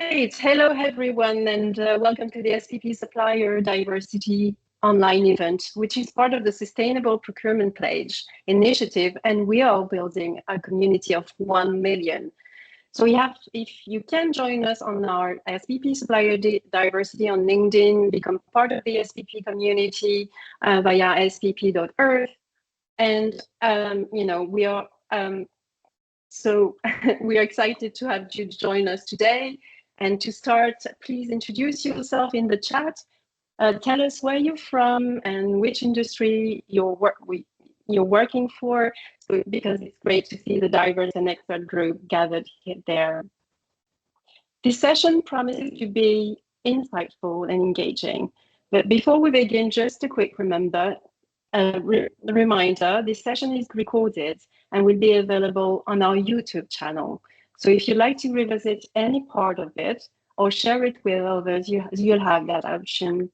Great. Hello, everyone, and welcome to the SPP Supplier Diversity online event, which is part of the Sustainable Procurement Pledge initiative, and we are building a community of 1 million. So if you can join us on our SPP Supplier Diversity on LinkedIn, become part of the SPP community via spp.earth, and we are so we are excited to have you join us today. And to start, please introduce yourself in the chat. Tell us where you're from and which industry you're working for, because it's great to see the diverse and expert group gathered there. This session promises to be insightful and engaging. But before we begin, just a quick reminder, this session is recorded and will be available on our YouTube channel. So if you'd like to revisit any part of it or share it with others, you'll have that option.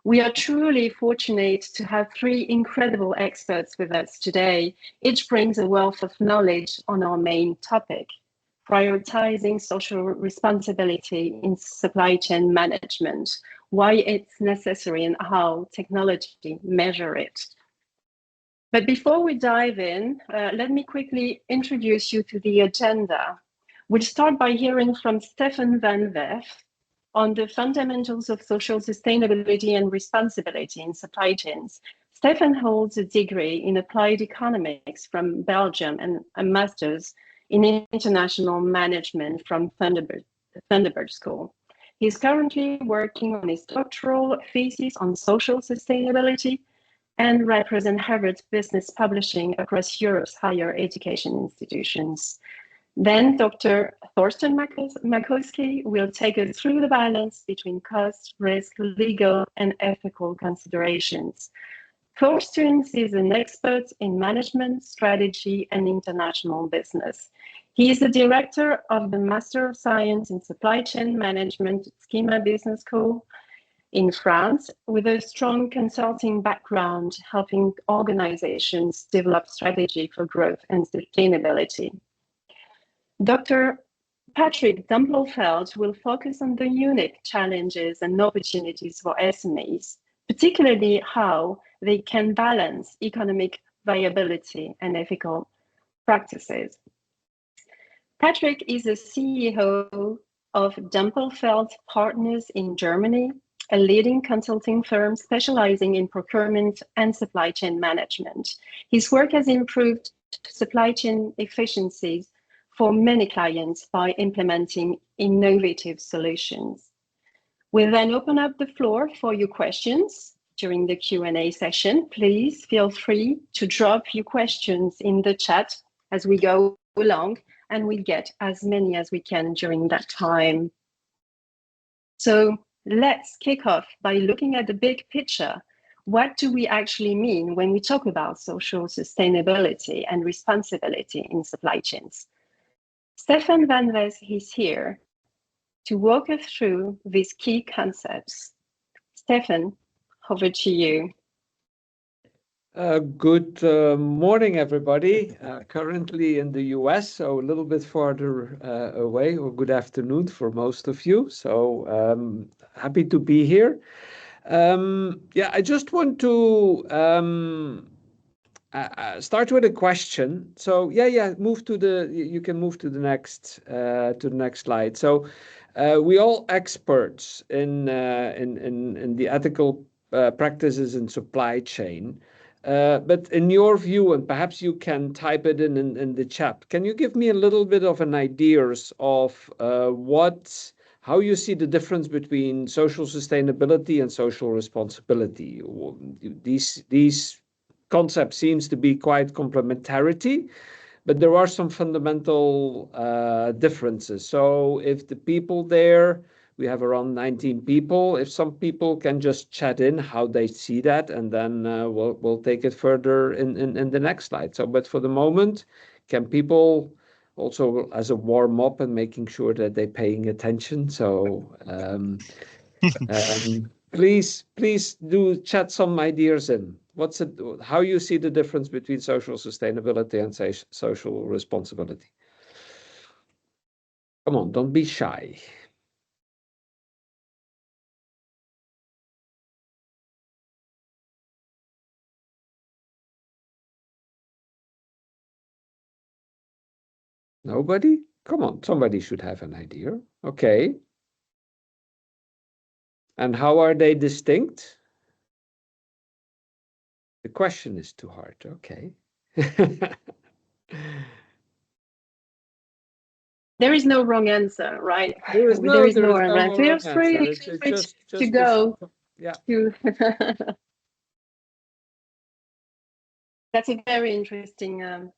We are truly fortunate to have three incredible experts with us today. Each brings a wealth of knowledge on our main topic, prioritizing social responsibility in supply chain management, why it's necessary and how technology measure it. But before we dive in, let me quickly introduce you to the agenda. We'll start by hearing from Stefan van Wef on the fundamentals of social sustainability and responsibility in supply chains. Stefan holds a degree in applied economics from Belgium and a master's in international management from Thunderbird School. He's currently working on his doctoral thesis on social sustainability and represent Harvard Business Publishing across Europe's higher education institutions. Then Dr. Thorsten Makowski will take us through the balance between cost, risk, legal, and ethical considerations. Thorsten is an expert in management, strategy, and international business. He is the director of the Master of Science in Supply Chain Management at Schema Business School in France, with a strong consulting background, helping organizations develop strategy for growth and sustainability. Dr. Patrick Dumpelfeld will focus on the unique challenges and opportunities for SMEs, particularly how they can balance economic viability and ethical practices. Patrick is the CEO of Dumpelfeld Partners in Germany, a leading consulting firm specializing in procurement and supply chain management. His work has improved supply chain efficiencies for many clients by implementing innovative solutions. We'll then open up the floor for your questions during the Q&A session. Please feel free to drop your questions in the chat as we go along, and we'll get as many as we can during that time. So let's kick off by looking at the big picture. What do we actually mean when we talk about social sustainability and responsibility in supply chains? Stefan van Wef is here to walk us through these key concepts. Stefan, over to you. Good morning, everybody. Currently in the US, so a little bit farther away, or good afternoon for most of you. So happy to be here. I just want to start with a question. So move to you can move to the next slide. So we all experts in the ethical practices in supply chain. But in your view, and perhaps you can type it in the chat, can you give me a little bit of an idea of how you see the difference between social sustainability and social responsibility? These concepts seems to be quite complementarity, but there are some fundamental differences. So if the people there, we have around 19 people. If some people can just chat in how they see that, and then we'll take it further in the next slide. So, but for the moment, can people also as a warm up and making sure that they're paying attention? So please do chat some ideas in. How you see the difference between social sustainability and social responsibility? Come on, don't be shy. Nobody? Come on, somebody should have an idea. Okay. And how are they distinct? The question is too hard. Okay. There is no wrong answer, right? There is There is no no wrong answer. wrong Feel free, answer. It's feel free to just go yeah. to. That's a very interesting,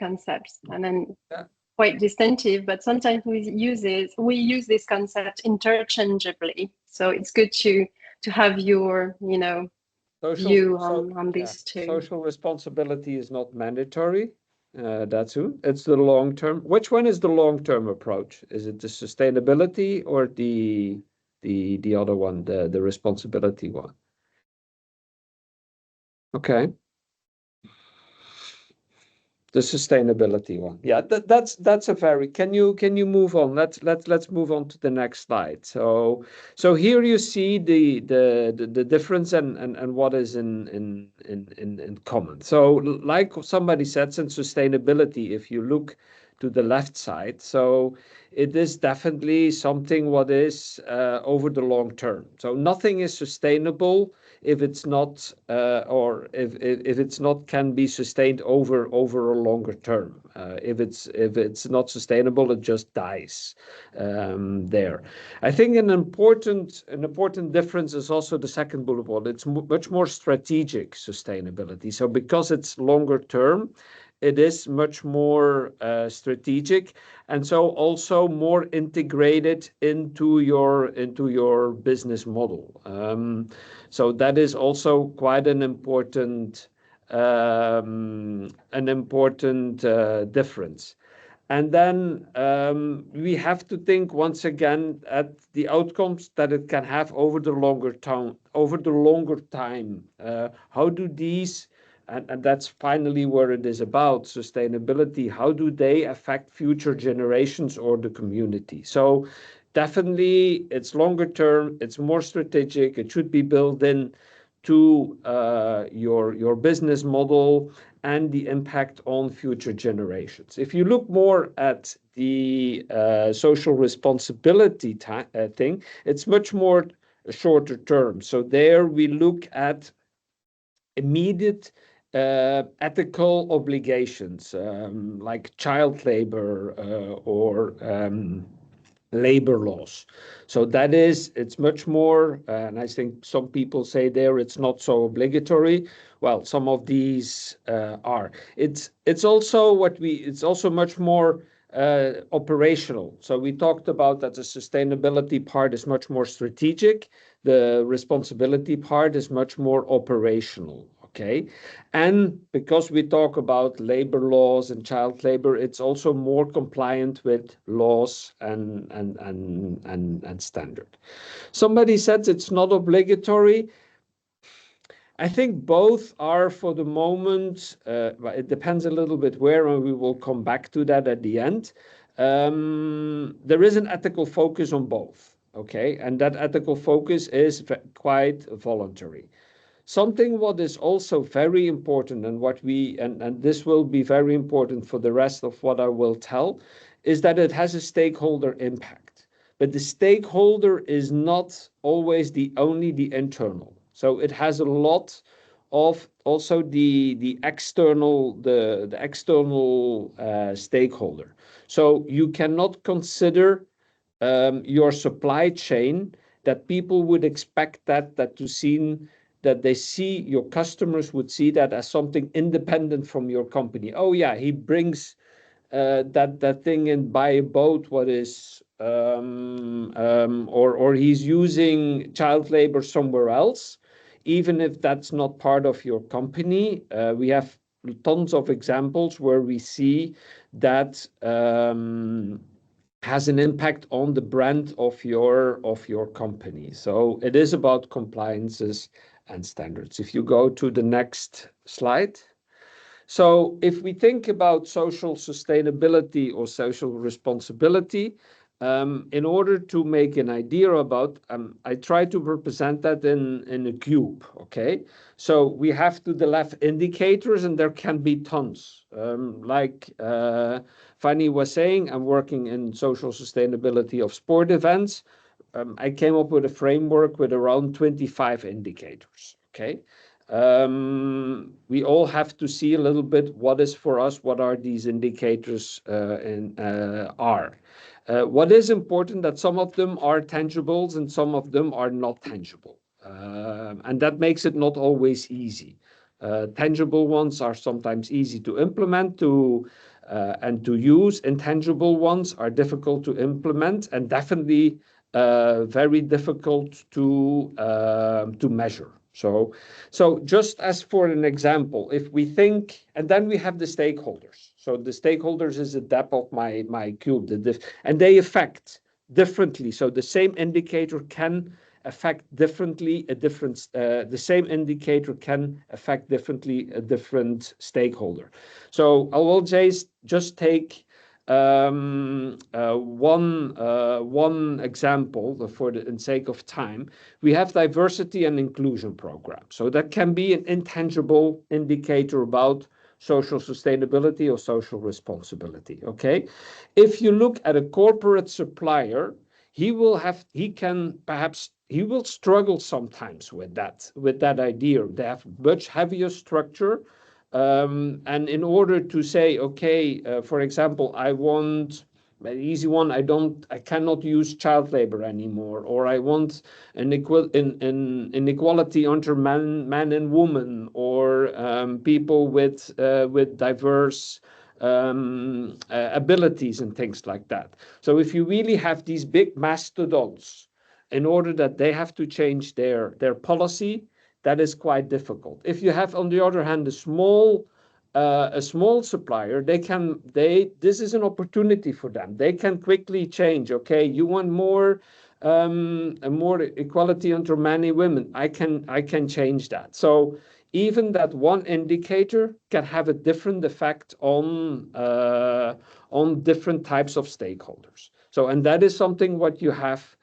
concept, and then Yeah. quite distinctive. But sometimes we use this concept interchangeably. So it's good to have your, view on these two. Social responsibility is not mandatory. That's it's the long term. Which one is the long term approach? Is it the sustainability or the other one, the responsibility one? Okay. The sustainability one. Yeah, that's a very. Can you move on? Let's move on to the next slide. So here you see the difference and what is in common. So like somebody said, in sustainability, if you look to the left side, so it is definitely something what is over the long term. So nothing is sustainable if it's not or if it's not can be sustained over a longer term. If it's not sustainable, it just dies there. I think an important difference is also the second bullet point. It's much more strategic sustainability. So because it's longer term, it is much more strategic, and so also more integrated into your business model. So that is also quite an important difference. And then we have to think once again at the outcomes that it can have over the longer time. How do these, and that's finally where it is about sustainability, how do they affect future generations or the community? So definitely it's longer term, it's more strategic, it should be built in to your business model and the impact on future generations. If you look more at the social responsibility thing, it's much more shorter term. So there we look at immediate ethical obligations, like child labor or labor laws. So it's much more, and I think some people say there it's not so obligatory. Well, some of these are. It's also much more operational. So we talked about that the sustainability part is much more strategic. The responsibility part is much more operational. Okay. And because we talk about labor laws and child labor, it's also more compliant with laws and standard. Somebody said it's not obligatory. I think both are for the moment. It depends a little bit where, and we will come back to that at the end. There is an ethical focus on both. Okay, and that ethical focus is quite voluntary. Something what is also very important, and and this will be very important for the rest of what I will tell, is that it has a stakeholder impact. But the stakeholder is not always the internal. So it has a lot of also the external stakeholder. So you cannot consider your supply chain that people would expect that they see your customers would see that as something independent from your company. Oh yeah, he brings that thing in by a boat. What is or he's using child labor somewhere else, even if that's not part of your company. We have tons of examples where we see that has an impact on the brand of your company. So it is about compliances and standards. If you go to the next slide. So if we think about social sustainability or social responsibility, in order to make an idea about, I try to represent that in a cube, okay? So we have to the left indicators, and there can be tons. Like Fanny was saying, I'm working in social sustainability of sport events. I came up with a framework with around 25 indicators, okay? We all have to see a little bit what is for us, what are these indicators are. What is important that some of them are tangibles and some of them are not tangible. And that makes it not always easy. Tangible ones are sometimes easy to implement and to use. Intangible ones are difficult to implement and definitely very difficult to measure. So just as for an example, if we think, and then we have the stakeholders. So the stakeholders is the depth of my cube, and they affect differently. So the same indicator can affect differently the same indicator can affect differently a different stakeholder. So I will just take one example for the sake of time. We have diversity and inclusion programs. So that can be an intangible indicator about social sustainability or social responsibility. Okay, if you look at a corporate supplier, he will struggle sometimes with that idea. They have much heavier structure. And in order to say, okay, for example, I want an easy one, I cannot use child labor anymore, or I want an inequality under man and woman, or people with diverse abilities and things like that. So if you really have these big mastodons, in order that they have to change their policy, that is quite difficult. If you have, on the other hand, a small supplier, this is an opportunity for them. They can quickly change. Okay, you want more equality under men and women. I can change that. So even that one indicator can have a different effect on different types of stakeholders. So, and that is something what you have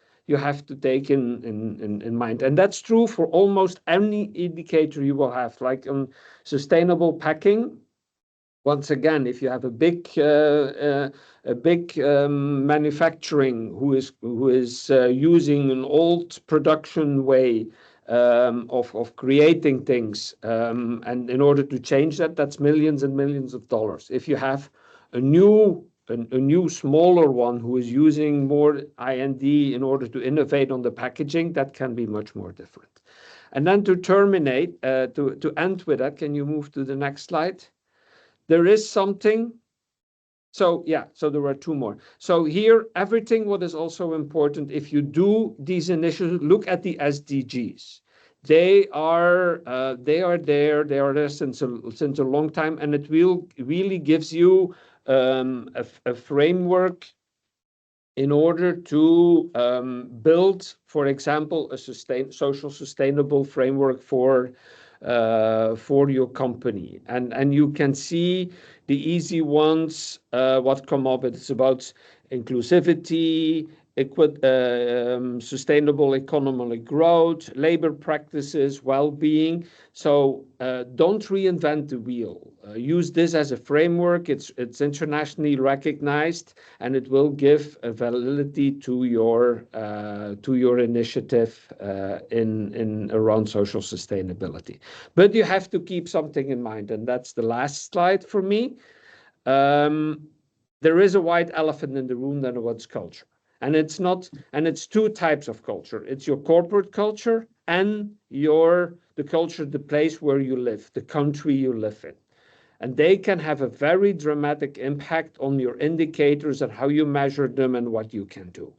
to take in mind. And that's true for almost any indicator you will have, like sustainable packing. Once again, if you have a big manufacturing who is using an old production way of creating things, and in order to change that, that's millions and millions of dollars. If you have a new smaller one who is using more I&D in order to innovate on the packaging, that can be much more different. And then to terminate, to end with that, can you move to the next slide? There is something. So yeah, so there are two more. So here, everything what is also important, if you do these initiatives, look at the SDGs. They are there since a long time, and it really gives you a framework in order to build, for example, a social sustainable framework for your company. And you can see the easy ones, what come up. It's about inclusivity, sustainable economic growth, labor practices, well-being. So don't reinvent the wheel. Use this as a framework. It's internationally recognized, and it will give a validity to your initiative in around social sustainability. But you have to keep something in mind, and that's the last slide for me. There is a white elephant in the room, then what's culture. And it's two types of culture. It's your corporate culture and the culture, the place where you live, the country you live in. And they can have a very dramatic impact on your indicators and how you measure them and what you can do.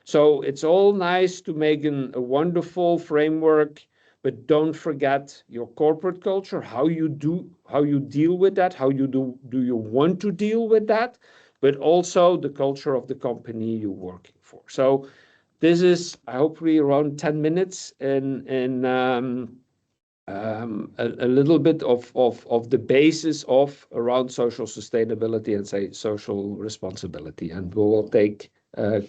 So it's all nice to make a wonderful framework, but don't forget your corporate culture, how you deal with that, how do you want to deal with that, but also the culture of the company you're working for. So this is hopefully around 10 minutes in a little bit of the basis of around social sustainability and say social responsibility, and we will take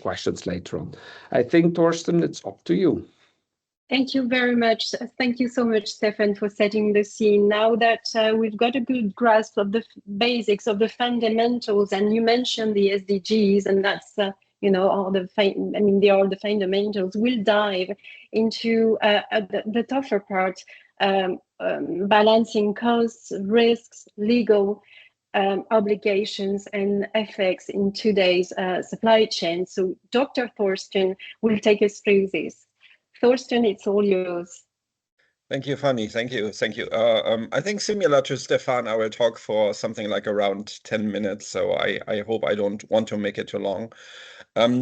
questions later on. I think, Torsten, it's up to you. Thank you very much. Thank you so much, Stefan, for setting the scene. Now that we've got a good grasp of the basics, of the fundamentals, and you mentioned the SDGs, and that's all they are the fundamentals. We'll dive into the tougher part, balancing costs, risks, legal obligations, and effects in today's supply chain. So Dr. Thorsten will take us through this. Thorsten, it's all yours. Thank you, Fanny. Thank you. I think similar to Stefan, I will talk for something like around 10 minutes. So I hope I don't want to make it too long.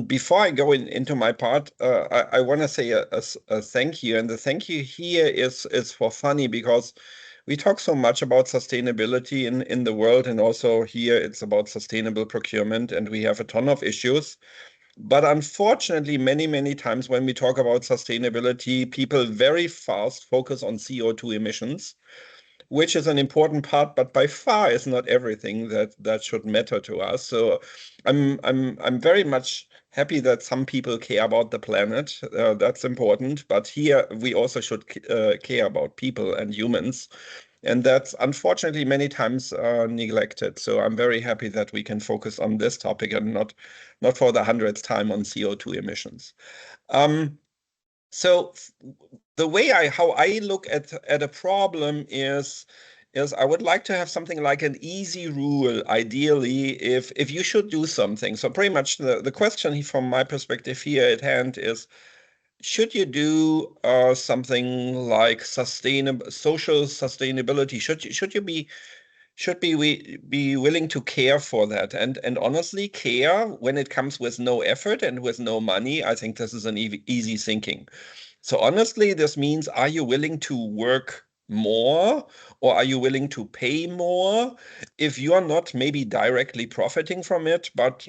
Before I go into my part, I want to say a thank you. And the thank you here is for Fanny, because we talk so much about sustainability in the world. And also here it's about sustainable procurement. And we have a ton of issues. But unfortunately, many times when we talk about sustainability, people very fast focus on CO2 emissions, which is an important part, but by far is not everything that should matter to us. So I'm very much happy that some people care about the planet. That's important. But here we also should care about people and humans. And that's unfortunately many times neglected. So I'm very happy that we can focus on this topic and not for the 100th time on CO2 emissions. So the way how I look at a problem is I would like to have something like an easy rule, ideally, if you should do something. So pretty much the question from my perspective here at hand is, should you do something like social sustainability? Should we be willing to care for that? And honestly, care when it comes with no effort and with no money, I think this is an easy thinking. So honestly, this means, are you willing to work more, or are you willing to pay more if you are not maybe directly profiting from it, but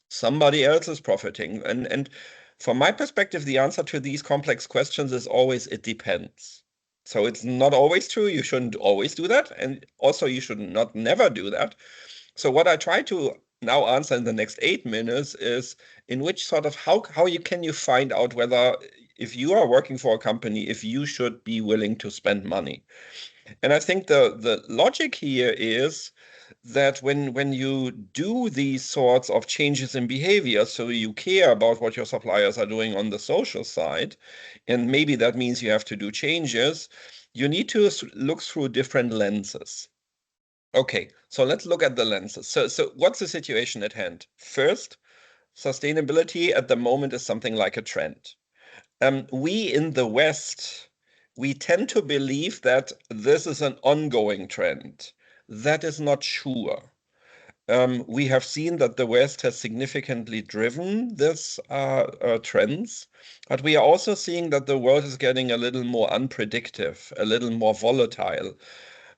somebody else is profiting? And from my perspective, the answer to these complex questions is always, it depends. So it's not always true. You shouldn't always do that. And also you should not never do that. So what I try to now answer in the next 8 minutes is, in which sort of, how can you find out whether, if you are working for a company, if you should be willing to spend money. And I think the logic here is that when you do these sorts of changes in behavior, so you care about what your suppliers are doing on the social side, and maybe that means you have to do changes, you need to look through different lenses. Okay, so let's look at the lenses. So what's the situation at hand? First, sustainability at the moment is something like a trend. We in the West, we tend to believe that this is an ongoing trend. That is not sure. We have seen that the West has significantly driven this trends, but we are also seeing that the world is getting a little more unpredictable, a little more volatile.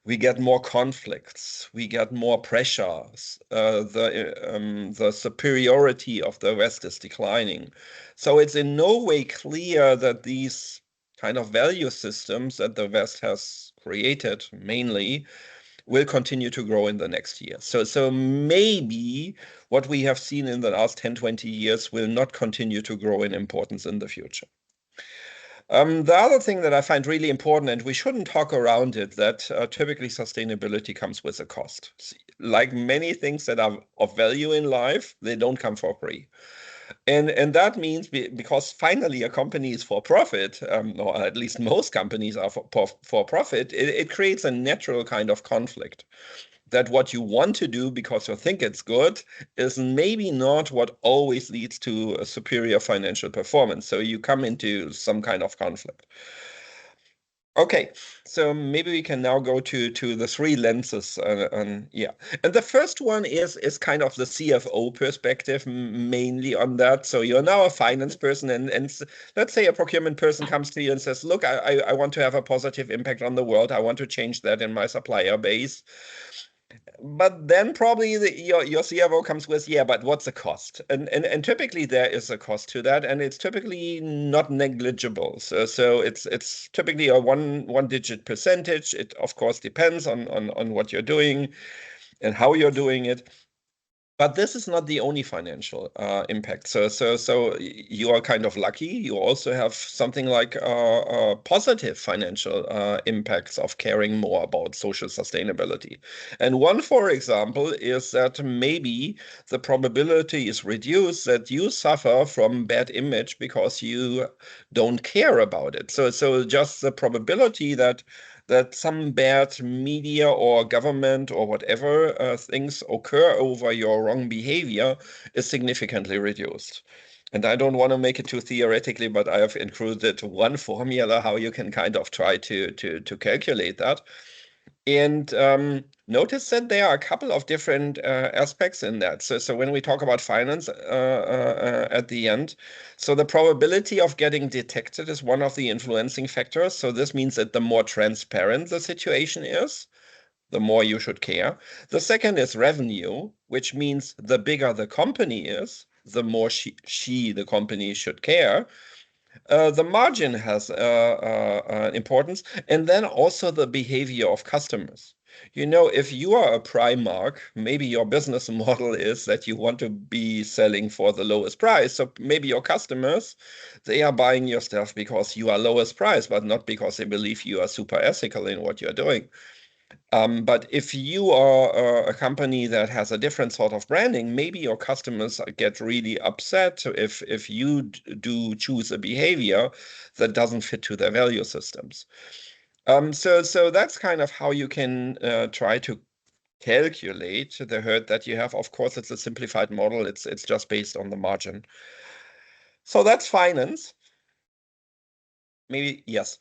We get more conflicts, we get more pressures, the superiority of the West is declining. So it's in no way clear that these kind of value systems that the West has created mainly will continue to grow in the next year. So maybe what we have seen in the last 10, 20 years will not continue to grow in importance in the future. The other thing that I find really important, and we shouldn't talk around it, that typically sustainability comes with a cost. Like many things that are of value in life, they don't come for free. And that means because finally a company is for profit, or at least most companies are for profit, it creates a natural kind of conflict. That what you want to do because you think it's good is maybe not what always leads to a superior financial performance. So you come into some kind of conflict. Okay, so maybe we can now go to the three lenses. Yeah, and the first one is kind of the CFO perspective, mainly on that. So you're now a finance person, and let's say a procurement person comes to you and says, look, I want to have a positive impact on the world. I want to change that in my supplier base. But then probably your CFO comes with, yeah, but what's the cost? And typically there is a cost to that, and it's typically not negligible. So it's typically a one digit percentage. It of course depends on what you're doing and how you're doing it. But this is not the only financial impact. So you are kind of lucky. You also have something like positive financial impacts of caring more about social sustainability. And one, for example, is that maybe the probability is reduced that you suffer from bad image because you don't care about it. So just the probability that some bad media or government or whatever things occur over your wrong behavior is significantly reduced. And I don't want to make it too theoretically, but I have included one formula how you can kind of try to calculate that. And notice that there are a couple of different aspects in that. So when we talk about finance at the end, so the probability of getting detected is one of the influencing factors. So this means that the more transparent the situation is, the more you should care. The second is revenue, which means the bigger the company is, the more the company should care. The margin has importance, and then also the behavior of customers. You know, if you are a Primark, maybe your business model is that you want to be selling for the lowest price. So maybe your customers, they are buying your stuff because you are lowest price, but not because they believe you are super ethical in what you're doing. But if you are a company that has a different sort of branding, maybe your customers get really upset if you do choose a behavior that doesn't fit to their value systems. So that's kind of how you can try to calculate the hurt that you have. Of course, it's a simplified model. It's just based on the margin. So that's finance. Maybe, yes.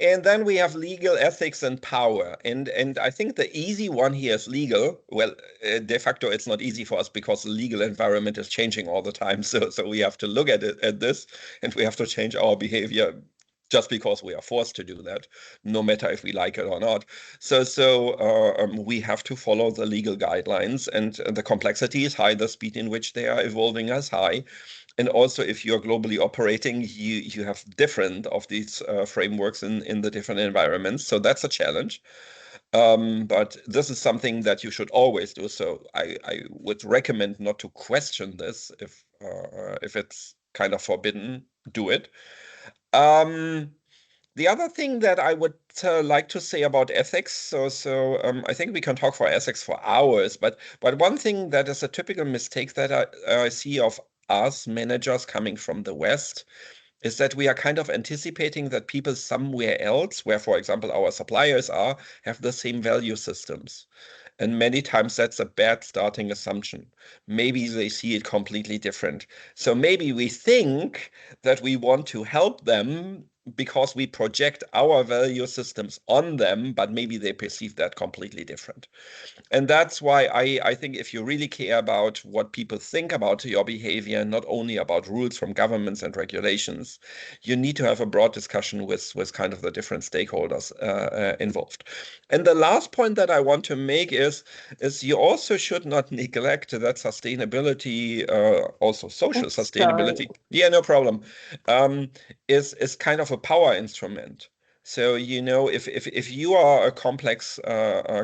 And then we have legal, ethics, and power. And I think the easy one here is legal. Well, de facto, it's not easy for us because the legal environment is changing all the time. So we have to look at this, and we have to change our behavior just because we are forced to do that, no matter if we like it or not. So we have to follow the legal guidelines, and the complexity is high. The speed in which they are evolving is high. And also, if you're globally operating, you have different of these frameworks in the different environments. So that's a challenge. But this is something that you should always do. So I would recommend not to question this. If it's kind of forbidden, do it. The other thing that I would like to say about ethics, so I think we can talk for ethics for hours, but one thing that is a typical mistake that I see of us managers coming from the West is that we are kind of anticipating that people somewhere else, where, for example, our suppliers are, have the same value systems. And many times that's a bad starting assumption. Maybe they see it completely different. So maybe we think that we want to help them because we project our value systems on them, but maybe they perceive that completely different. And that's why I think if you really care about what people think about your behavior, not only about rules from governments and regulations, you need to have a broad discussion with kind of the different stakeholders involved. And the last point that I want to make is you also should not neglect that sustainability, also social sustainability. Sorry. Yeah, no problem. Is kind of a power instrument. So, you know, if you are a complex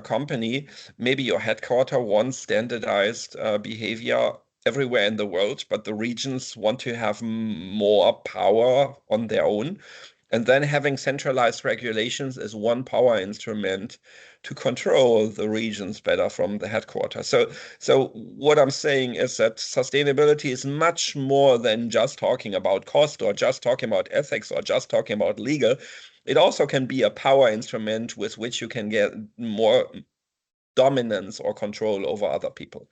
company, maybe your headquarter wants standardized behavior everywhere in the world, but the regions want to have more power on their own. And then having centralized regulations is one power instrument to control the regions better from the headquarters. So what I'm saying is that sustainability is much more than just talking about cost or just talking about ethics or just talking about legal. It also can be a power instrument with which you can get more dominance or control over other people.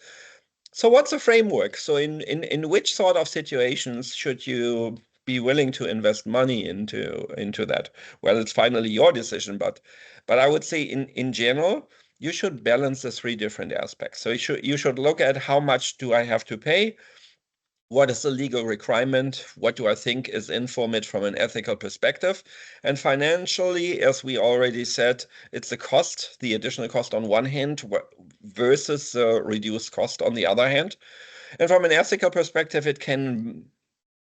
So what's the framework? So in which sort of situations should you be willing to invest money into that? Well, it's finally your decision, but I would say in general, you should balance the three different aspects. So you should look at how much do I have to pay? what is the legal requirement? What do I think is in from it from an ethical perspective? And financially, as we already said, it's the cost, the additional cost on one hand versus the reduced cost on the other hand. And from an ethical perspective, it can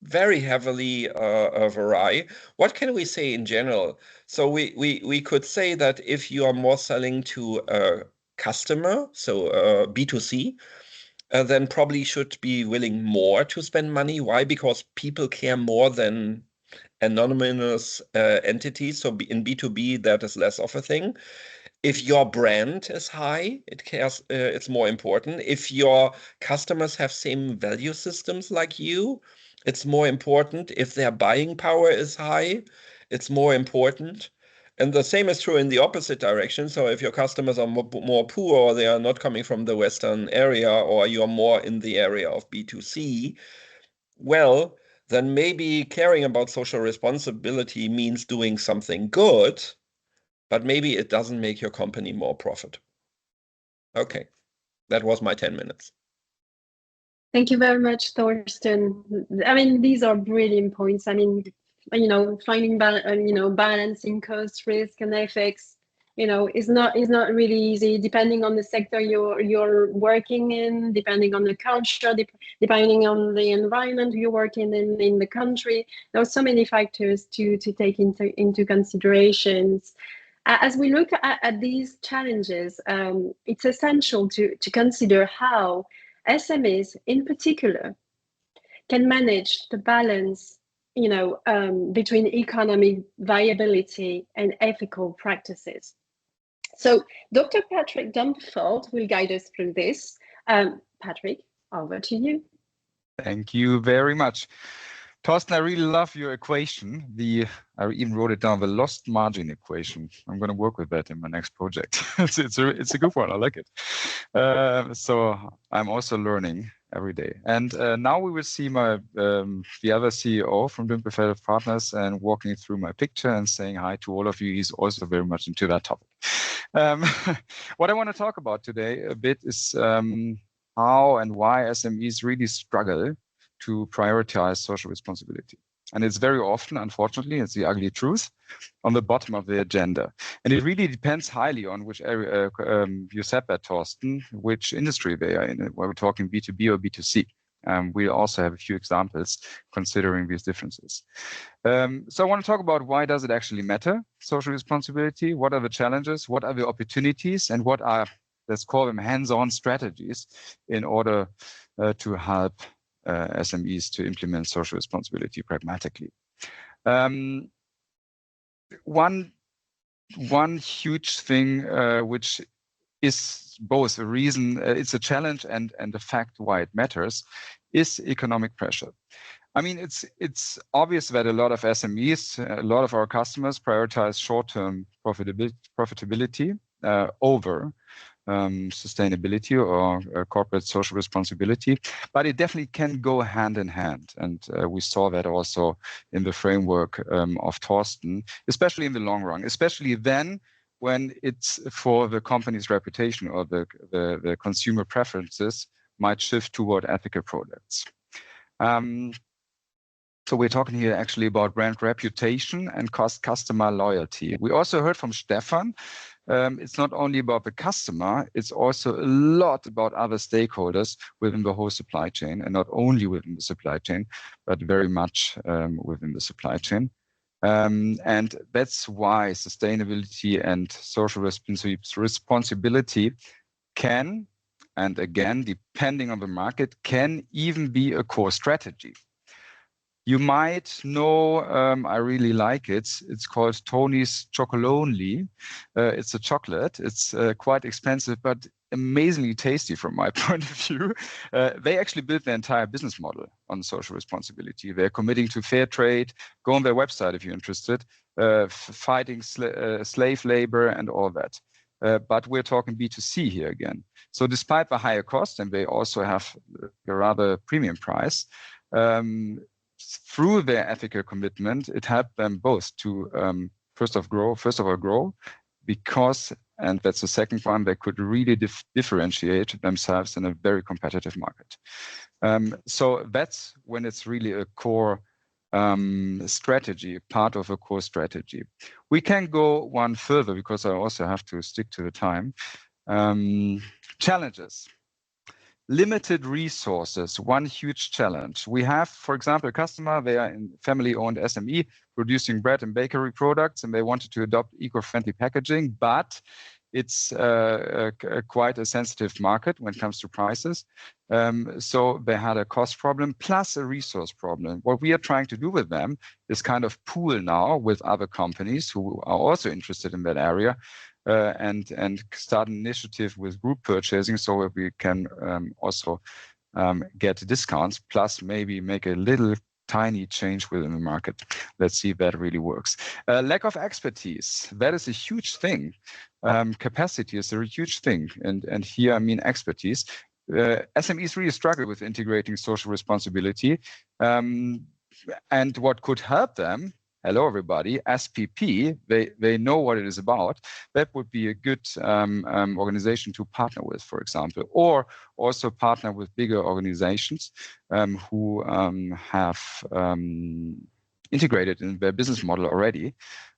very heavily vary. What can we say in general? So we could say that if you are more selling to a customer, so B2C, then probably should be willing more to spend money. Why? Because people care more than anonymous entities. So in B2B, that is less of a thing. If your brand is high, it's more important. If your customers have same value systems like you, it's more important. If their buying power is high, it's more important. And the same is true in the opposite direction. So if your customers are more poor, or they are not coming from the Western area, or you're more in the area of B2C, well, then maybe caring about social responsibility means doing something good, but maybe it doesn't make your company more profit. Okay, that was my 10 minutes. Thank you very much, Thorsten. I mean, these are brilliant points. I mean, finding balancing cost, risk, and effects, is not really easy. Depending on the sector you're working in, depending on the culture, depending on the environment you're working in the country, there are so many factors to take into considerations. As we look at these challenges, it's essential to consider how SMEs, in particular, can manage the balance between economic viability and ethical practices. So Dr. Patrick Dumford will guide us through this. Patrick, over to you. Thank you very much. Thorsten, I really love your equation. I even wrote it down, the lost margin equation. I'm going to work with that in my next project. it's a good one. I like it. So I'm also learning every day. And now we will see the other CEO from Dumpefelder Partners and walking through my picture and saying hi to all of you. He's also very much into that topic. What I want to talk about today a bit is how and why SMEs really struggle to prioritize social responsibility. And it's very often, unfortunately, it's the ugly truth, on the bottom of the agenda. And it really depends highly on which area, you said that, Thorsten, which industry they are in, whether we're talking B2B or B2C. We also have a few examples considering these differences. So I want to talk about why does it actually matter, social responsibility? What are the challenges? What are the opportunities? And what are, let's call them hands-on strategies in order to help SMEs to implement social responsibility pragmatically. One huge thing which is both a reason, it's a challenge and a fact why it matters, is economic pressure. I mean, it's obvious that a lot of SMEs, a lot of our customers prioritize short-term profitability over sustainability or corporate social responsibility, but it definitely can go hand in hand. And we saw that also in the framework of Thorsten, especially in the long run, especially then when it's for the company's reputation or the consumer preferences might shift toward ethical products. So we're talking here actually about brand reputation and customer loyalty. We also heard from Stefan, it's not only about the customer, it's also a lot about other stakeholders within the whole supply chain, and not only within the supply chain, but very much within the supply chain. And that's why sustainability and social responsibility can, and again, depending on the market, can even be a core strategy. You might know, I really like it. It's called Tony's Chocolonely. It's a chocolate. It's quite expensive, but amazingly tasty from my point of view. They actually built their entire business model on social responsibility. They're committing to fair trade. Go on their website if you're interested. Fighting slave labor and all that. But we're talking B2C here again. So despite the higher cost, and they also have a rather premium price, through their ethical commitment, it helped them both to first of all grow, because, and that's the second one, they could really differentiate themselves in a very competitive market. So that's when it's really a core strategy, part of a core strategy. We can go one further because I also have to stick to the time. Challenges. Limited resources, one huge challenge. We have, for example, a customer, they are in family-owned SME producing bread and bakery products, and they wanted to adopt eco-friendly packaging, but it's quite a sensitive market when it comes to prices. So they had a cost problem plus a resource problem. What we are trying to do with them is kind of pool now with other companies who are also interested in that area, and start an initiative with group purchasing so that we can also get discounts, plus maybe make a little tiny change within the market. Let's see if that really works. Lack of expertise, that is a huge thing. Capacity is a huge thing. And here I mean expertise. SMEs really struggle with integrating social responsibility. And what could help them, hello everybody, SPP, they know what it is about. That would be a good organization to partner with, for example, or also partner with bigger organizations who have integrated in their business model already.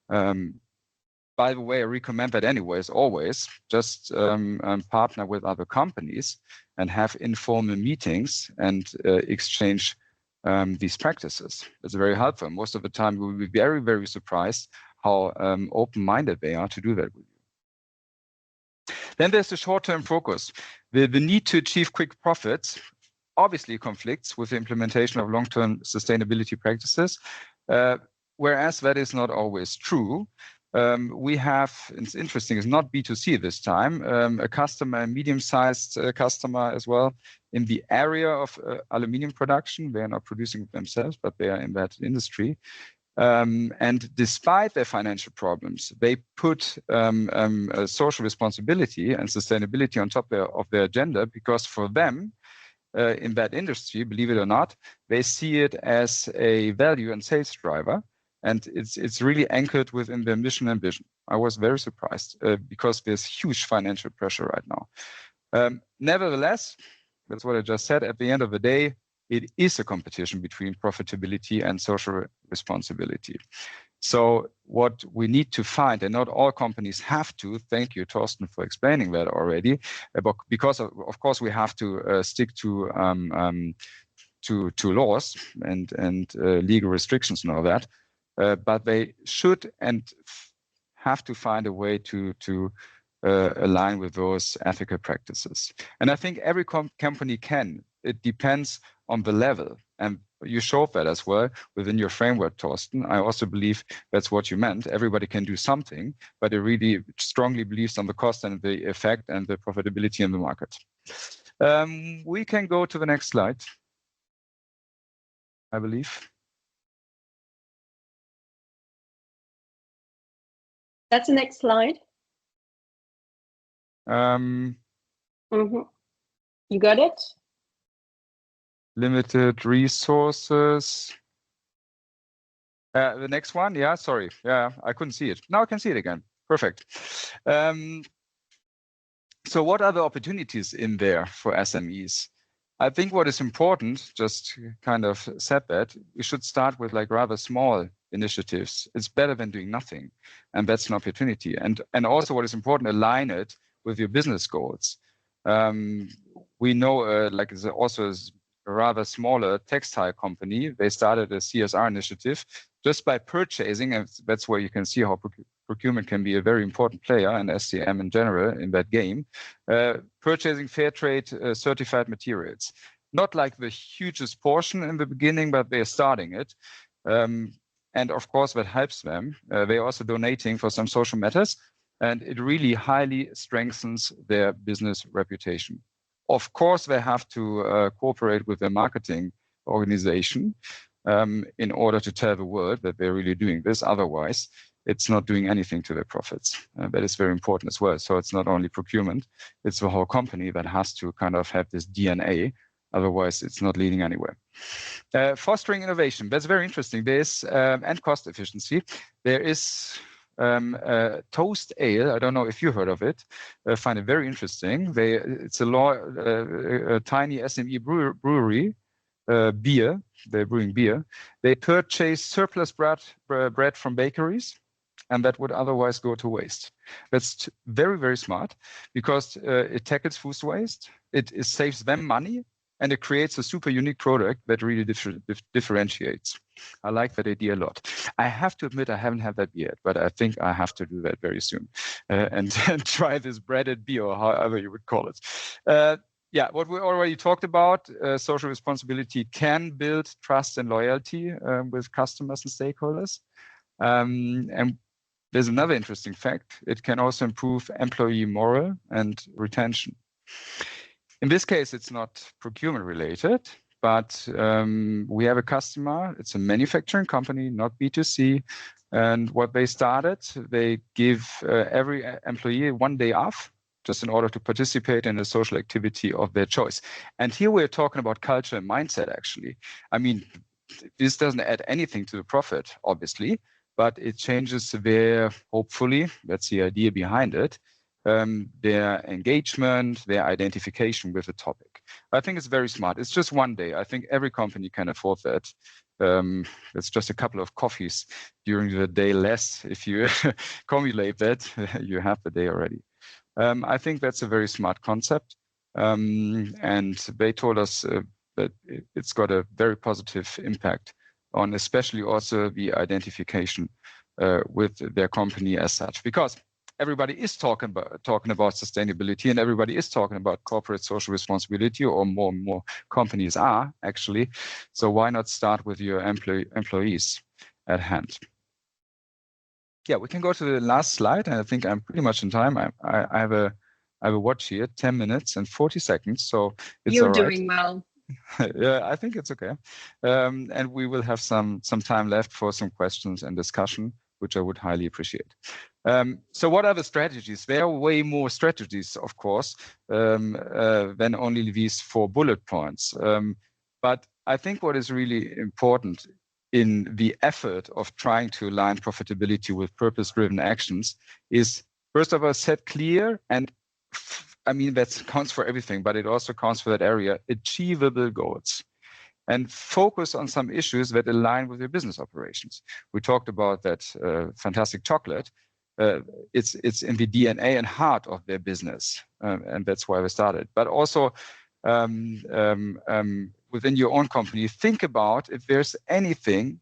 By the way, I recommend that anyways, always just partner with other companies and have informal meetings and exchange these practices. It's very helpful. Most of the time, we will be very, very surprised how open-minded they are to do that with you. Then there's the short-term focus. The need to achieve quick profits obviously conflicts with the implementation of long-term sustainability practices, whereas that is not always true. We have, it's interesting, it's not B2C this time, a customer, a medium-sized customer as well, in the area of aluminium production. They are not producing themselves, but they are in that industry. And despite their financial problems, they put social responsibility and sustainability on top of their agenda, because for them, in that industry, believe it or not, they see it as a value and sales driver. And it's really anchored within their mission and vision. I was very surprised because there's huge financial pressure right now. Nevertheless, that's what I just said. At the end of the day, it is a competition between profitability and social responsibility. So what we need to find, and not all companies have to, thank you, Torsten, for explaining that already, because of course we have to stick to laws and legal restrictions and all that. But they should and have to find a way to align with those ethical practices. And I think every company can. It depends on the level. And you showed that as well within your framework, Torsten. I also believe that's what you meant. Everybody can do something, but it really strongly believes on the cost and the effect and the profitability in the market. We can go to the next slide, I believe. That's the next slide. You got it? Limited resources. The next one, yeah, sorry. Yeah, I couldn't see it. Now I can see it again. Perfect. So what are the opportunities in there for SMEs? I think what is important, just kind of said that, we should start with like rather small initiatives. It's better than doing nothing. And that's an opportunity. And also what is important, align it with your business goals. We know like it's also a rather smaller textile company. They started a CSR initiative just by purchasing, and that's where you can see how procurement can be a very important player, and SCM in general in that game, purchasing fair trade certified materials. Not like the hugest portion in the beginning, but they're starting it. And of course, that helps them. They're also donating for some social matters, and it really highly strengthens their business reputation. Of course, they have to cooperate with their marketing organization in order to tell the world that they're really doing this. Otherwise, it's not doing anything to their profits. That is very important as well. So it's not only procurement, it's the whole company that has to kind of have this DNA. Otherwise, it's not leading anywhere. Fostering innovation, that's very interesting. There's and cost efficiency. There is Toast Ale, I don't know if you heard of it, find it very interesting. It's a tiny SME brewery, beer. They're brewing beer. They purchase surplus bread from bakeries, and that would otherwise go to waste. That's very, very smart because it tackles food waste, it saves them money, and it creates a super unique product that really differentiates. I like that idea a lot. I have to admit I haven't had that yet, but I think I have to do that very soon and try this breaded beer, or however you would call it. Yeah, what we already talked about, social responsibility can build trust and loyalty with customers and stakeholders. And there's another interesting fact. It can also improve employee morale and retention. In this case, it's not procurement related, but we have a customer. It's a manufacturing company, not B2C. And what they started, they give every employee 1 day off, just in order to participate in a social activity of their choice. And here we're talking about culture and mindset, actually. I mean, this doesn't add anything to the profit, obviously, but it changes their, hopefully, that's the idea behind it, their engagement, their identification with the topic. I think it's very smart. It's just 1 day. I think every company can afford that. It's just a couple of coffees during the day less. If you cumulate that, you have the day already. I think that's a very smart concept. And they told us that it's got a very positive impact on especially also the identification with their company as such, because everybody is talking about sustainability, and everybody is talking about corporate social responsibility, or more and more companies are actually. So why not start with your employees at hand? Yeah, we can go to the last slide, and I think I'm pretty much in time. I have a watch here, 10 minutes and 40 seconds, so it's all right. You're doing well. Yeah, I think it's okay. And we will have some time left for some questions and discussion, which I would highly appreciate. So what are the strategies? There are way more strategies, of course, than only these 4 bullet points. But I think what is really important in the effort of trying to align profitability with purpose-driven actions is, first of all, set clear, and I mean, that counts for everything, but it also counts for that area, achievable goals, and focus on some issues that align with your business operations. We talked about that fantastic chocolate. It's in the DNA and heart of their business, and that's why we started. But also within your own company, think about if there's anything,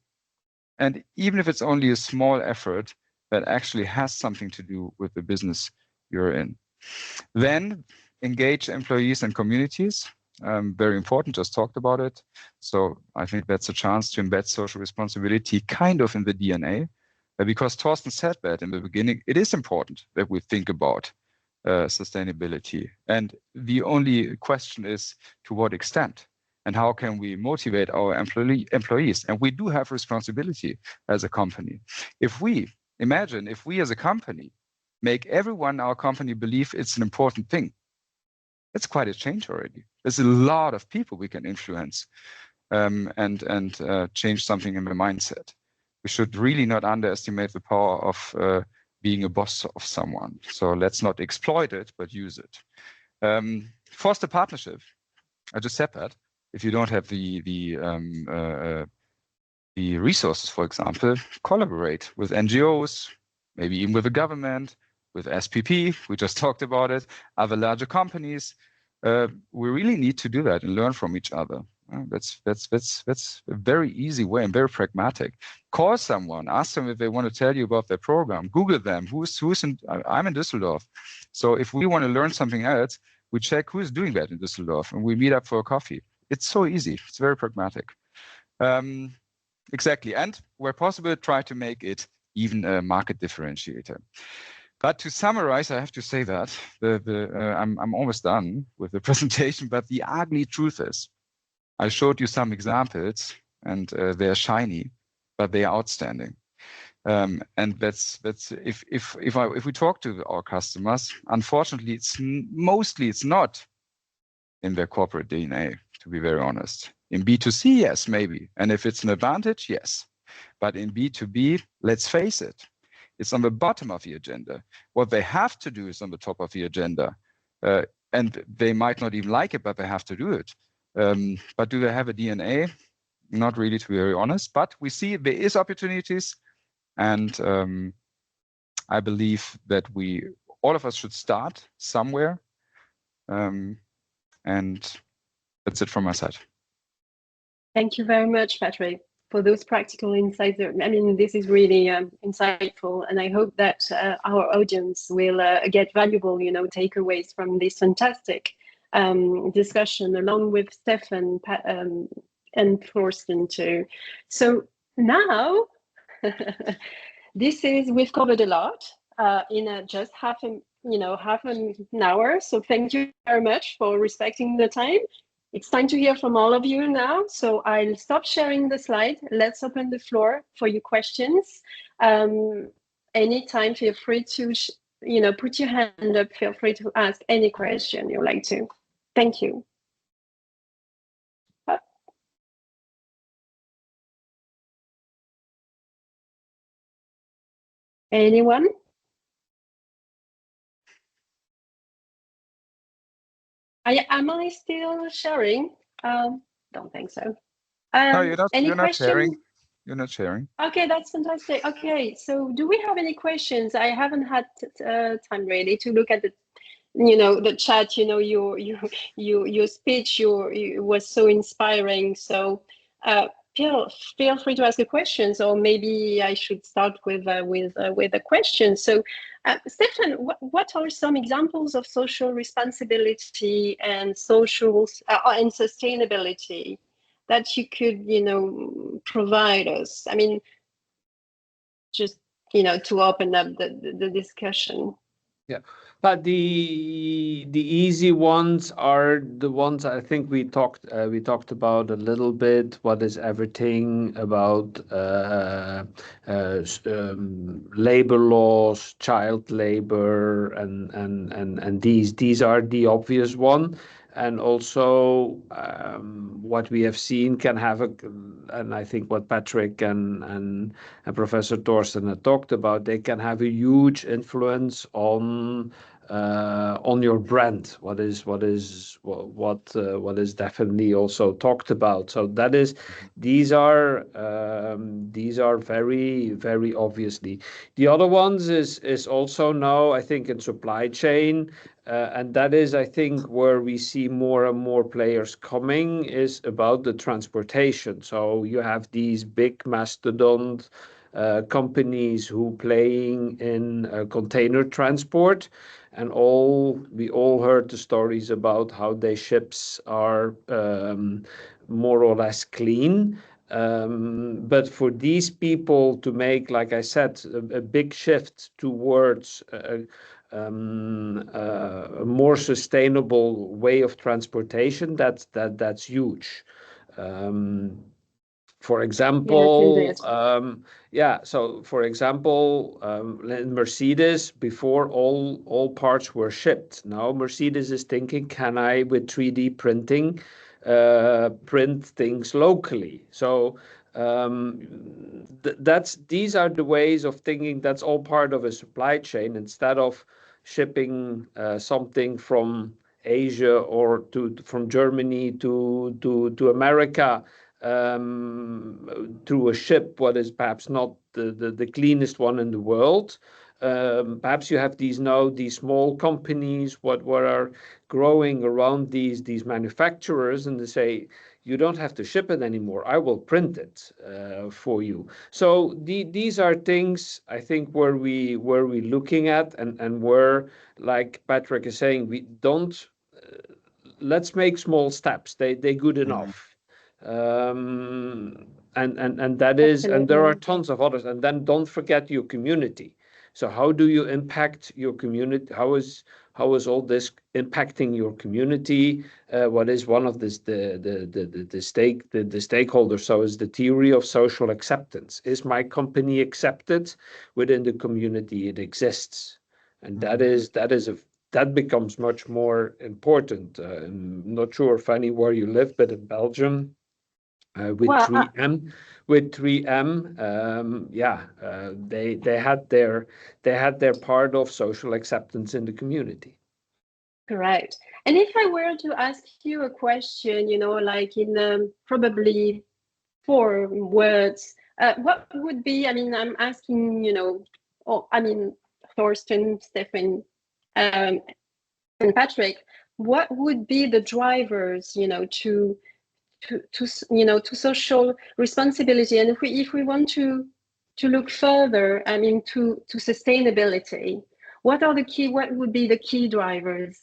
and even if it's only a small effort, that actually has something to do with the business you're in. Then engage employees and communities. Very important, just talked about it. So I think that's a chance to embed social responsibility kind of in the DNA, because Thorsten said that in the beginning, it is important that we think about sustainability. And the only question is to what extent, and how can we motivate our employees? And we do have responsibility as a company. If we as a company make everyone in our company believe it's an important thing, it's quite a change already. There's a lot of people we can influence and change something in the mindset. We should really not underestimate the power of being a boss of someone. So let's not exploit it, but use it. Foster partnership. I just said that. If you don't have the resources, for example, collaborate with NGOs, maybe even with the government, with SPP, we just talked about it, other larger companies. We really need to do that and learn from each other. That's a very easy way and very pragmatic. Call someone, ask them if they want to tell you about their program. Google them. I'm in Düsseldorf. So if we want to learn something else, we check who is doing that in Düsseldorf, and we meet up for a coffee. It's so easy. It's very pragmatic. Exactly. And where possible, try to make it even a market differentiator. But to summarize, I have to say that I'm almost done with the presentation, but the ugly truth is, I showed you some examples, and they're shiny, but they are outstanding. And that's if we talk to our customers, unfortunately, it's not in their corporate DNA, to be very honest. In B2C, yes, maybe. And if it's an advantage, yes. But in B2B, let's face it, It's on the bottom of the agenda. What they have to do is on the top of the agenda. And they might not even like it, but they have to do it. But do they have a DNA? Not really, to be very honest. But we see there is opportunities. And I believe that all of us should start somewhere. And that's it from my side. Thank you very much, Patrick, for those practical insights. I mean, this is really insightful, and I hope that our audience will get valuable, takeaways from this fantastic discussion, along with Stefan and Thorsten too. So now, we've covered a lot in just half an hour. So thank you very much for respecting the time. It's time to hear from all of you now. So I'll stop sharing the slide. Let's open the floor for your questions. Anytime, feel free to, put your hand up. Feel free to ask any question you'd like to. Thank you. Anyone? Am I still sharing? Don't think so. No, you're not. Any You're not question? sharing. You're not sharing. Okay, that's fantastic. Okay, so do we have any questions? I haven't had time really to look at the chat. Your speech was so inspiring. So feel free to ask the questions, or maybe I should start with a question. So Stefan, what are some examples of social responsibility and social and sustainability that you could provide us? I mean, just to open up the discussion. Yeah, but the easy ones are the ones I think we talked about a little bit. What is everything about labor laws, child labor, and these are the obvious one. And also what we have seen can have and I think what Patrick and Professor Thorsten had talked about, they can have a huge influence on your brand. What is definitely also talked about. So that is, these are very, very obviously. The other ones is also now, I think, in supply chain. And that is, I think, where we see more and more players coming is about the transportation. So you have these big mastodont companies who playing in container transport, and we all heard the stories about how their ships are more or less clean. But for these people to make, like I said, a big shift towards a more sustainable way of transportation, that's huge. For example, so for example, Mercedes, before all parts were shipped. Now Mercedes is thinking, can I with 3D printing print things locally? So these are the ways of thinking. That's all part of a supply chain. Instead of shipping something from Asia or from Germany to America through a ship, what is perhaps not the cleanest one in the world. Perhaps you have these small companies what are growing around these manufacturers, and they say, you don't have to ship it anymore. I will print it for you. So these are things I think where we're looking at, and where, like Patrick is saying, we don't. Let's make small steps. They good enough. And that is, and there are tons of others. And then don't forget your community. So how do you impact your community? How is all this impacting your community? What is one of the stakeholders? So is the theory of social acceptance. Is my company accepted within the community it exists? And that becomes much more important. I'm not sure if anywhere you live, but in Belgium, with Well, 3M. With 3M, they had their part of social acceptance in the community. correct. And if I were to ask you a question, like in probably 4 words, what would be, I mean, I'm asking, Thorsten, Stefan, and Patrick, what would be the drivers, to social responsibility? And if we want to look further, I mean, to sustainability, what would be the key drivers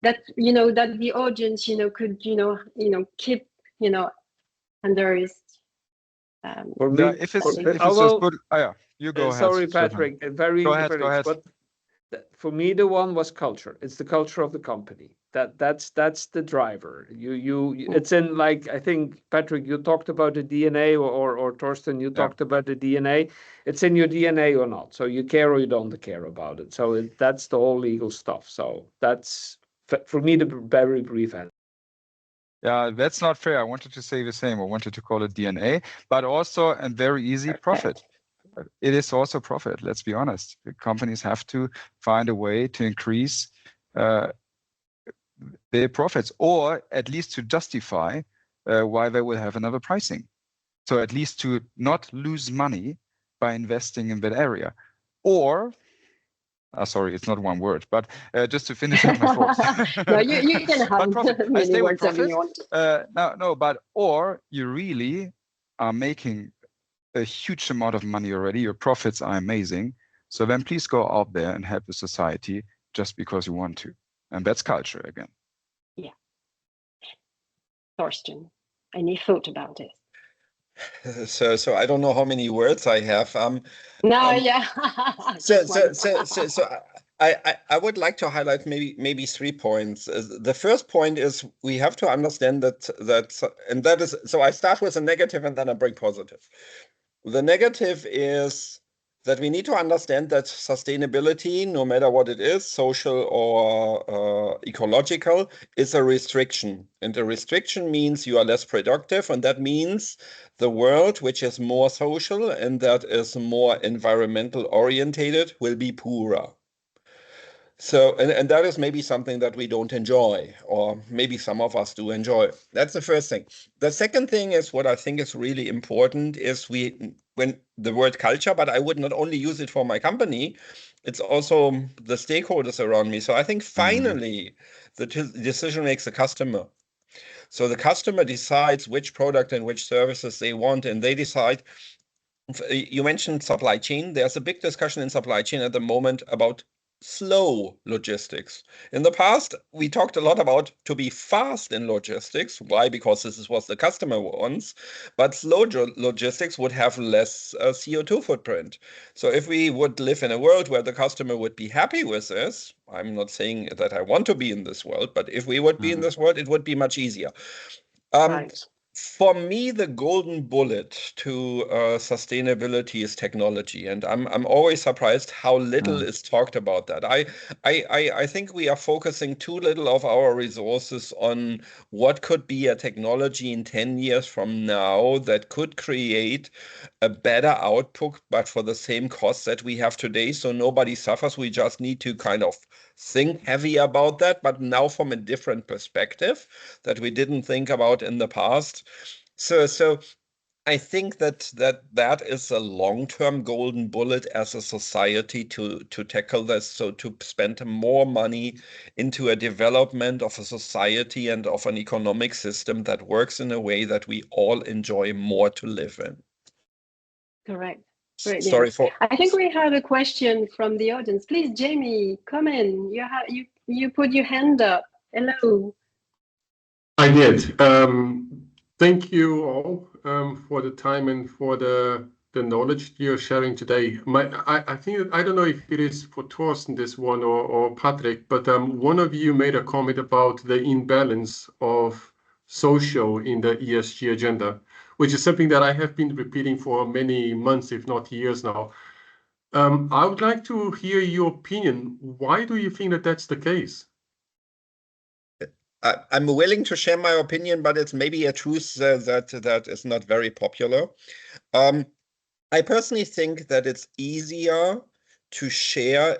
that that the audience could keep under his For me, if it's just good, you go ahead. Sorry, Patrick, very go ahead. but for me, the one was culture. It's the culture of the company. That's the driver. It's in, like, I think, Patrick, you talked about the DNA, or Thorsten, you talked about the DNA. It's in your DNA or not. So you care or you don't care about it. So that's the whole legal stuff. So that's, for me, the very brief answer. Yeah, that's not fair. I wanted to say the same. I wanted to call it DNA, but also, and very easy, profit. It is also profit. Let's be honest. The companies have to find a way to increase their profits, or at least to justify why they will have another pricing. So at least to not lose money by investing in that area. Or, sorry, it's not one word, but just to finish up my thoughts. No, you can have many words if you want. Or you really are making a huge amount of money already. Your profits are amazing. So then please go out there and help the society just because you want to. And that's culture again. Yeah. Thorsten, any thought about it? So I don't know how many words I have. Yeah. So I would like to highlight maybe 3 points. The first point is we have to understand that and that is, so I start with a negative and then I bring positive. The negative is that we need to understand that sustainability, no matter what it is, social or ecological, is a restriction. And a restriction means you are less productive, and that means the world, which is more social and that is more environmental orientated, will be poorer. So, and that is maybe something that we don't enjoy, or maybe some of us do enjoy. That's the first thing. The second thing is what I think is really important is when the word culture, but I would not only use it for my company, it's also the stakeholders around me. So I think finally the decision makes the customer. So the customer decides which product and which services they want, and they decide. You mentioned supply chain. There's a big discussion in supply chain at the moment about slow logistics. In the past, we talked a lot about to be fast in logistics. Why? Because this is what the customer wants. But slow logistics would have less CO2 footprint. So if we would live in a world where the customer would be happy with this, I'm not saying that I want to be in this world, but if we would be in this world, it would be much easier. Right. For me, the golden bullet to sustainability is technology, and I'm always surprised how little is talked about that. I think we are focusing too little of our resources on what could be a technology in 10 years from now that could create a better output, but for the same cost that we have today, so nobody suffers. We just need to kind of think heavy about that, but now from a different perspective that we didn't think about in the past. So I think that is a long-term golden bullet as a society to tackle this. So to spend more money into a development of a society and of an economic system that works in a way that we all enjoy more to live in. Correct. Brilliant. Sorry for. I think we have a question from the audience. Please, Jamie, come in. You put your hand up. Hello. I did. Thank you all for the time and for the knowledge you're sharing today. I think, I don't know if it is for Thorsten, this one, or Patrick, but one of you made a comment about the imbalance of social in the ESG agenda, which is something that I have been repeating for many months, if not years now. I would like to hear your opinion. Why do you think that that's the case? I'm willing to share my opinion, but it's maybe a truth that is not very popular. I personally think that it's easier to share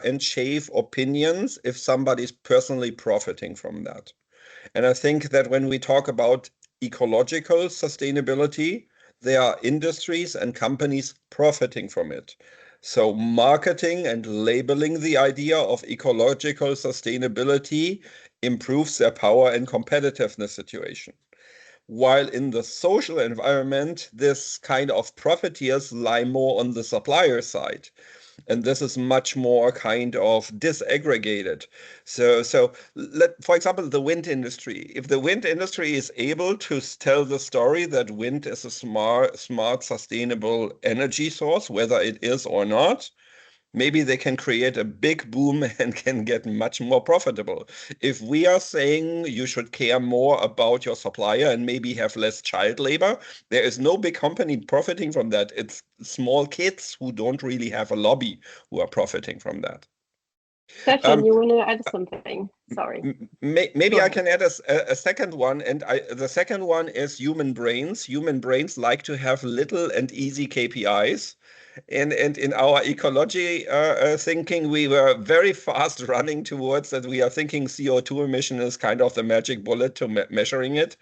and shave opinions if somebody's personally profiting from that. And I think that when we talk about ecological sustainability, there are industries and companies profiting from it. So marketing and labeling the idea of ecological sustainability improves their power and competitiveness situation. While in the social environment, this kind of profiteers lie more on the supplier side. And this is much more kind of disaggregated. So for example, the wind industry. If the wind industry is able to tell the story that wind is a smart, sustainable energy source, whether it is or not, maybe they can create a big boom and can get much more profitable. If we are saying you should care more about your supplier and maybe have less child labor, there is no big company profiting from that. It's small kids who don't really have a lobby who are profiting from that. Stefan, you want to add something? Sorry. Maybe I can add a second one, and the second one is human brains. Human brains like to have little and easy KPIs. And in our ecology thinking, we were very fast running towards that. We are thinking CO2 emission is kind of the magic bullet to measuring it.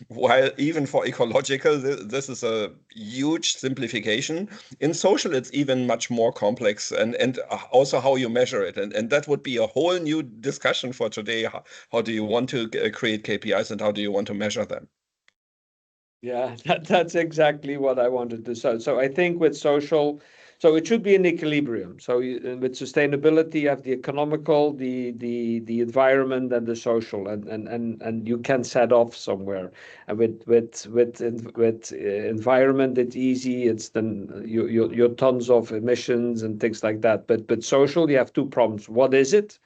While even for ecological, this is a huge simplification. In social, it's even much more complex, and also how you measure it. And that would be a whole new discussion for today. How do you want to create KPIs and how do you want to measure them? Yeah, that's exactly what I wanted to say. So I think with social, so it should be an equilibrium. So with sustainability, you have the economical, the environment, and the social, and you can set off somewhere. And with environment, it's easy. It's then your tons of emissions and things like that. But social, you have two problems. What is it?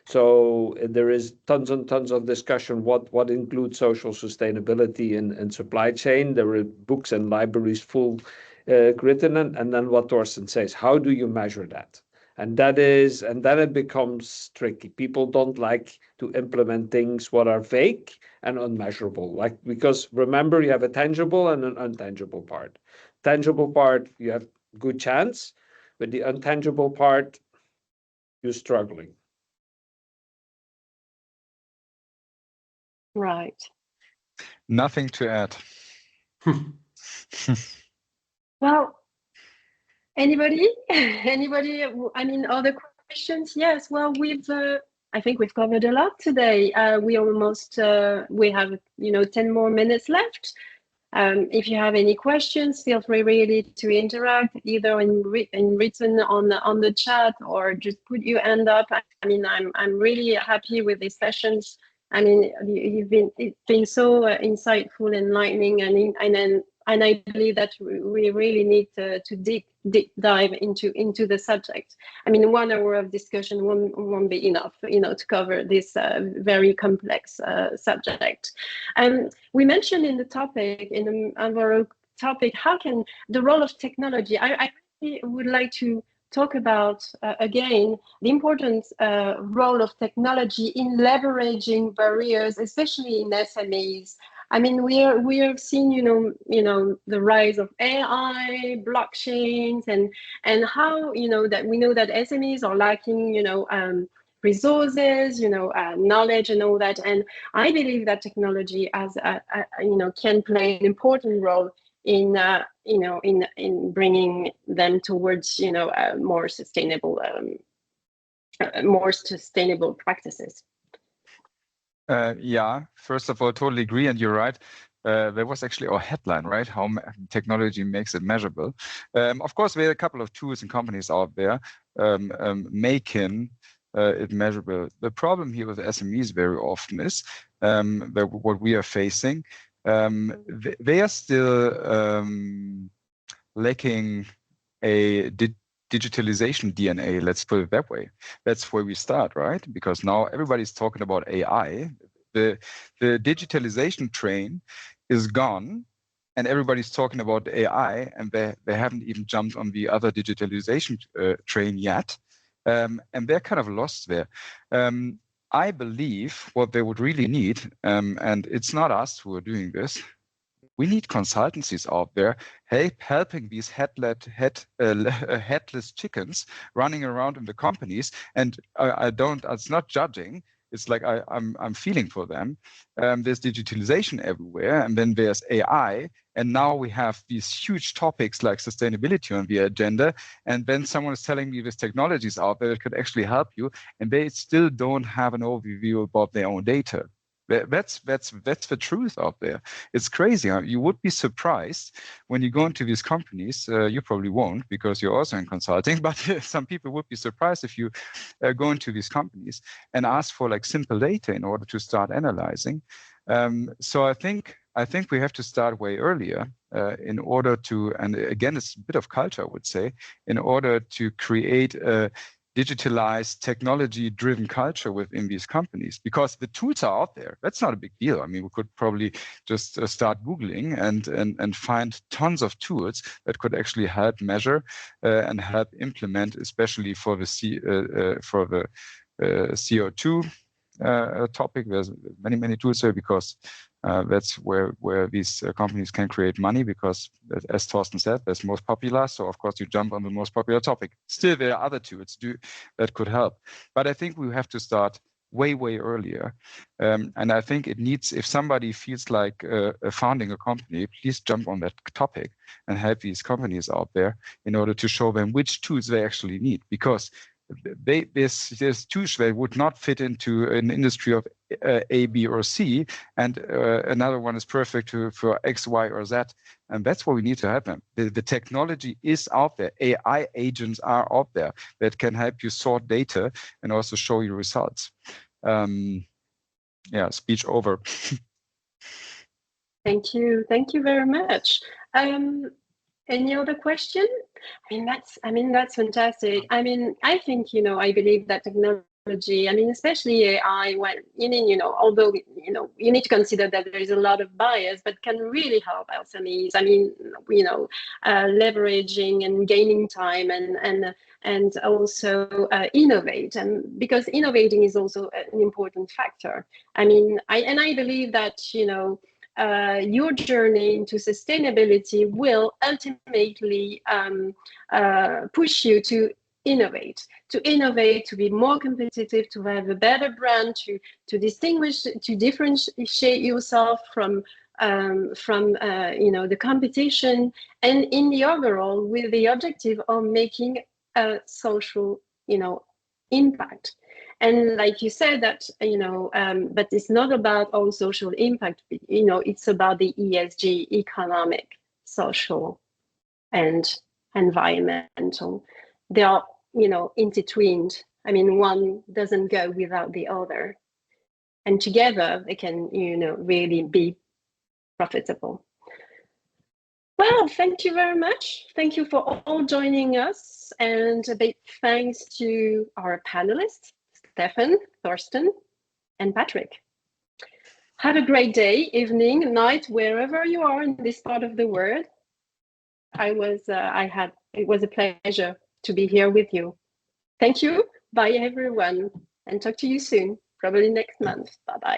So there is tons and tons of discussion what includes social sustainability in supply chain. There are books and libraries full written, and then what Thorsten says, how do you measure that? And then it becomes tricky. People don't like to implement things what are vague and unmeasurable, because remember, you have a tangible and an intangible part. Tangible part, you have good chance, but the intangible part, you're struggling. Right. Nothing to add. Well, anybody? I mean, other questions? Yes. Well, I think we've covered a lot today. We have 10 more minutes left. If you have any questions, feel free really to interact either in written on the chat or just put your hand up. I mean, I'm really happy with these sessions. I mean, it's been so insightful, enlightening, and I believe that we really need to deep dive into the subject. I mean, 1 hour of discussion won't be enough, to cover this very complex subject. We mentioned in the topic, in our topic, how can the role of technology? I really would like to talk about again the important role of technology in leveraging barriers, especially in SMEs. I mean, we have seen, the rise of AI, blockchains, and how, that we know that SMEs are lacking, resources, knowledge and all that. And I believe that technology can play an important role in bringing them towards, more sustainable practices. Yeah, first of all, totally agree, and you're right. There was actually our headline, right? How technology makes it measurable. Of course, there are a couple of tools and companies out there making it measurable. The problem here with SMEs very often is that what we are facing, they are still lacking a digitalization DNA, let's put it that way. That's where we start, right? Because now everybody's talking about AI. The digitalization train is gone, and everybody's talking about AI, and they haven't even jumped on the other digitalization train yet. And they're kind of lost there. I believe what they would really need, and it's not us who are doing this. We need consultancies out there helping these headless chickens running around in the companies. And it's not judging. It's like I'm feeling for them. There's digitalization everywhere, and then there's AI. And now we have these huge topics like sustainability on the agenda. And then someone is telling me there's technologies out there that could actually help you, and they still don't have an overview about their own data. That's the truth out there. It's crazy. You would be surprised when you go into these companies. You probably won't because you're also in consulting, but some people would be surprised if you go into these companies and ask for like simple data in order to start analyzing. So I think we have to start way earlier in order to, and again, it's a bit of culture, I would say, in order to create a digitalized, technology-driven culture within these companies, because the tools are out there. That's not a big deal. I mean, we could probably just start Googling and find tons of tools that could actually help measure and help implement, especially for the CO2 topic. There's many tools there because that's where these companies can create money, because as Thorsten said, that's most popular. So of course you jump on the most popular topic. Still, there are other tools that could help. But I think we have to start way earlier. And I think it needs, if somebody feels like founding a company, please jump on that topic and help these companies out there in order to show them which tools they actually need, because there's tools that would not fit into an industry of A, B, or C, and another one is perfect for X, Y, or Z, and that's what we need to have them. The technology is out there. AI agents are out there that can help you sort data and also show you results. Yeah, speech over. Thank you very much. Any other question? I mean, that's fantastic. I mean, I think, I believe that technology, I mean, especially AI, although, you need to consider that there is a lot of bias, but can really help SMEs. I mean, leveraging and gaining time and also innovate, and because innovating is also an important factor. I mean, I believe that, your journey into sustainability will ultimately push you to innovate, to be more competitive, to have a better brand, to differentiate yourself from the competition, and in the overall with the objective of making a social impact. And like you said that, but it's not about all social impact, it's about the ESG, economic, social, and environmental. They are, intertwined. I mean, one doesn't go without the other. And together they can, really be profitable. Well, thank you very much. Thank you for all joining us. And a big thanks to our panelists, Stefan, Thorsten, and Patrick. Have a great day, evening, night, wherever you are in this part of the world. It was a pleasure to be here with you. Thank you. Bye, everyone, and talk to you soon, probably next month. Bye-bye.